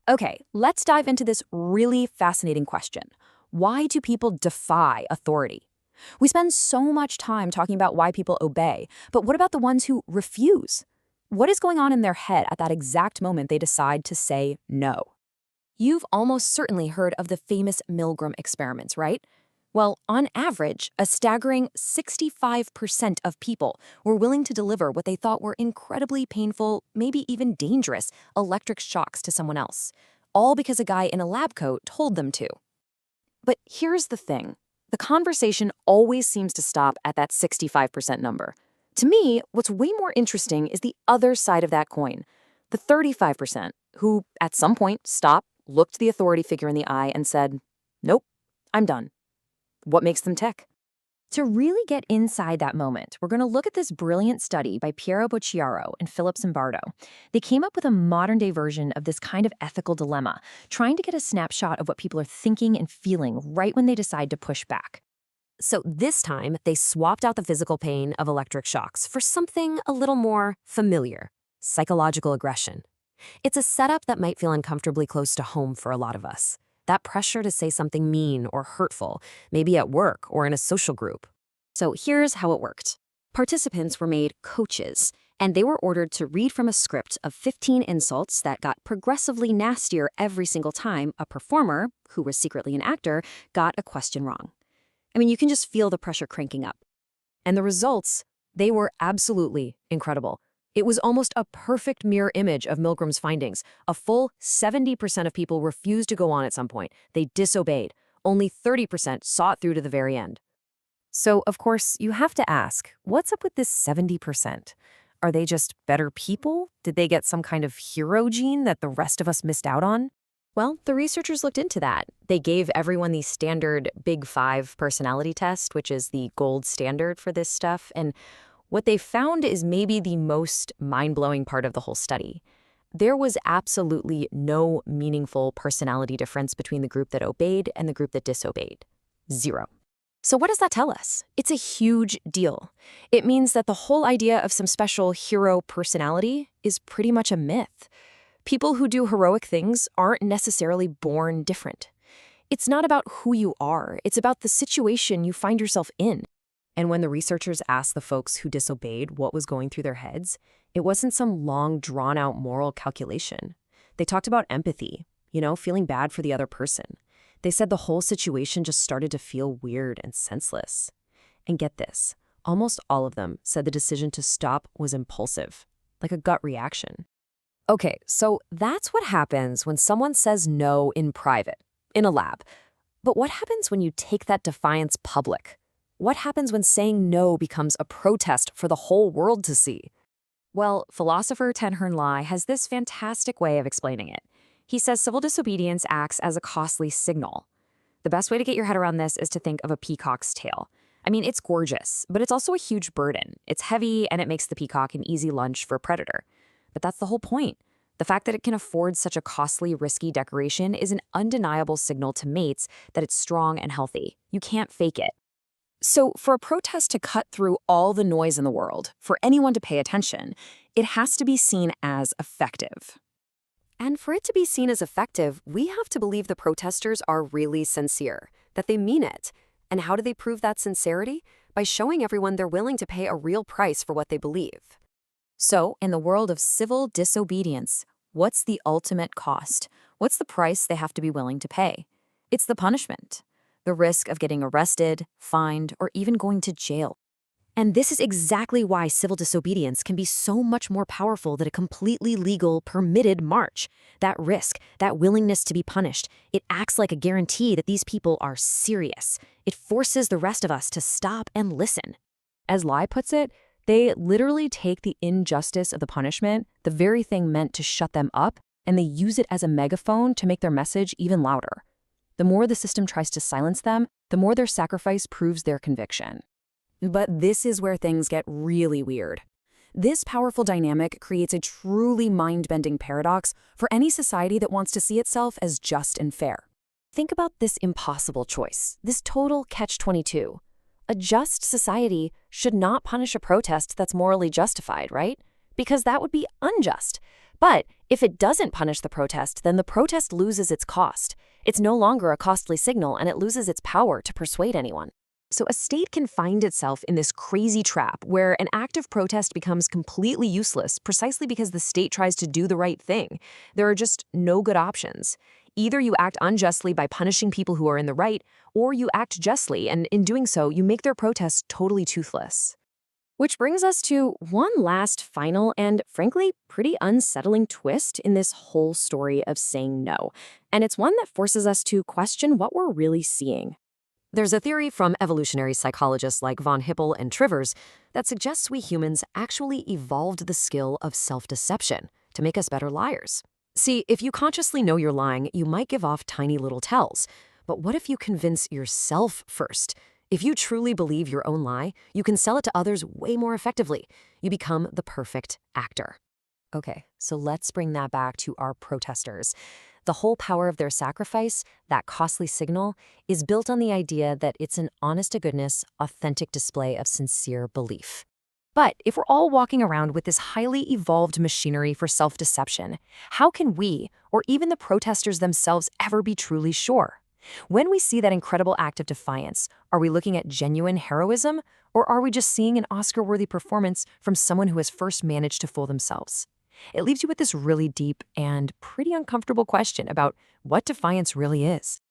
Okay, let's dive into this really fascinating question. Why do people defy authority? We spend so much time talking about why people obey, but what about the ones who refuse? What is going on in their head at that exact moment they decide to say no? You've almost certainly heard of the famous Milgram experiments, right? Well, on average, a staggering 65% of people were willing to deliver what they thought were incredibly painful, maybe even dangerous, electric shocks to someone else, all because a guy in a lab coat told them to. But here's the thing. The conversation always seems to stop at that 65% number. To me, what's way more interesting is the other side of that coin, the 35%, who at some point stopped, looked the authority figure in the eye, and said, "Nope, I'm done." What makes them tick? To really get inside that moment, we're going to look at this brilliant study by Piero Bocciaro and Philip Zimbardo. They came up with a modern-day version of this kind of ethical dilemma, trying to get a snapshot of what people are thinking and feeling right when they decide to push back. So this time, they swapped out the physical pain of electric shocks for something a little more familiar: psychological aggression. It's a setup that might feel uncomfortably close to home for a lot of us. That pressure to say something mean or hurtful, maybe at work or in a social group. So here's how it worked. Participants were made coaches, and they were ordered to read from a script of 15 insults that got progressively nastier every single time a performer, who was secretly an actor, got a question wrong. I mean, you can just feel the pressure cranking up. And the results, they were absolutely incredible. It was almost a perfect mirror image of Milgram's findings. A full 70% of people refused to go on at some point. They disobeyed. Only 30% saw it through to the very end. So, of course, you have to ask, what's up with this 70%? Are they just better people? Did they get some kind of hero gene that the rest of us missed out on? Well, the researchers looked into that. They gave everyone the standard Big Five personality test, which is the gold standard for this stuff, and what they found is maybe the most mind-blowing part of the whole study. There was absolutely no meaningful personality difference between the group that obeyed and the group that disobeyed. Zero. So what does that tell us? It's a huge deal. It means that the whole idea of some special hero personality is pretty much a myth. People who do heroic things aren't necessarily born different. It's not about who you are, it's about the situation you find yourself in. And when the researchers asked the folks who disobeyed what was going through their heads, it wasn't some long, drawn-out moral calculation. They talked about empathy, feeling bad for the other person. They said the whole situation just started to feel weird and senseless. And get this, almost all of them said the decision to stop was impulsive, like a gut reaction. Okay, so that's what happens when someone says no in private, in a lab. But what happens when you take that defiance public? What happens when saying no becomes a protest for the whole world to see? Well, philosopher Tenhern Lai has this fantastic way of explaining it. He says civil disobedience acts as a costly signal. The best way to get your head around this is to think of a peacock's tail. I mean, it's gorgeous, but it's also a huge burden. It's heavy, and it makes the peacock an easy lunch for a predator. But that's the whole point. The fact that it can afford such a costly, risky decoration is an undeniable signal to mates that it's strong and healthy. You can't fake it. So for a protest to cut through all the noise in the world, for anyone to pay attention, it has to be seen as effective. And for it to be seen as effective, we have to believe the protesters are really sincere, that they mean it. And how do they prove that sincerity? By showing everyone they're willing to pay a real price for what they believe. So, in the world of civil disobedience, what's the ultimate cost? What's the price they have to be willing to pay? It's the punishment. The risk of getting arrested, fined, or even going to jail. And this is exactly why civil disobedience can be so much more powerful than a completely legal, permitted march. That risk, that willingness to be punished, it acts like a guarantee that these people are serious. It forces the rest of us to stop and listen. As Lai puts it, they literally take the injustice of the punishment, the very thing meant to shut them up, and they use it as a megaphone to make their message even louder. The more the system tries to silence them, the more their sacrifice proves their conviction. But this is where things get really weird. This powerful dynamic creates a truly mind-bending paradox for any society that wants to see itself as just and fair. Think about this impossible choice, this total catch-22. A just society should not punish a protest that's morally justified, right? Because that would be unjust. But If it doesn't punish the protest, then the protest loses its cost. It's no longer a costly signal, and it loses its power to persuade anyone. So a state can find itself in this crazy trap where an act of protest becomes completely useless precisely because the state tries to do the right thing. There are just no good options. Either you act unjustly by punishing people who are in the right, or you act justly, and in doing so, you make their protests totally toothless. Which brings us to one last final and, frankly, pretty unsettling twist in this whole story of saying no. And it's one that forces us to question what we're really seeing. There's a theory from evolutionary psychologists like von Hippel and Trivers that suggests we humans actually evolved the skill of self-deception to make us better liars. See, if you consciously know you're lying, you might give off tiny little tells. But what if you convince yourself first? If you truly believe your own lie, you can sell it to others way more effectively. You become the perfect actor. Okay, so let's bring that back to our protesters. The whole power of their sacrifice, that costly signal, is built on the idea that it's an honest-to-goodness, authentic display of sincere belief. But if we're all walking around with this highly evolved machinery for self-deception, how can we, or even the protesters themselves, ever be truly sure? When we see that incredible act of defiance, are we looking at genuine heroism, or are we just seeing an Oscar-worthy performance from someone who has first managed to fool themselves? It leaves you with this really deep and pretty uncomfortable question about what defiance really is.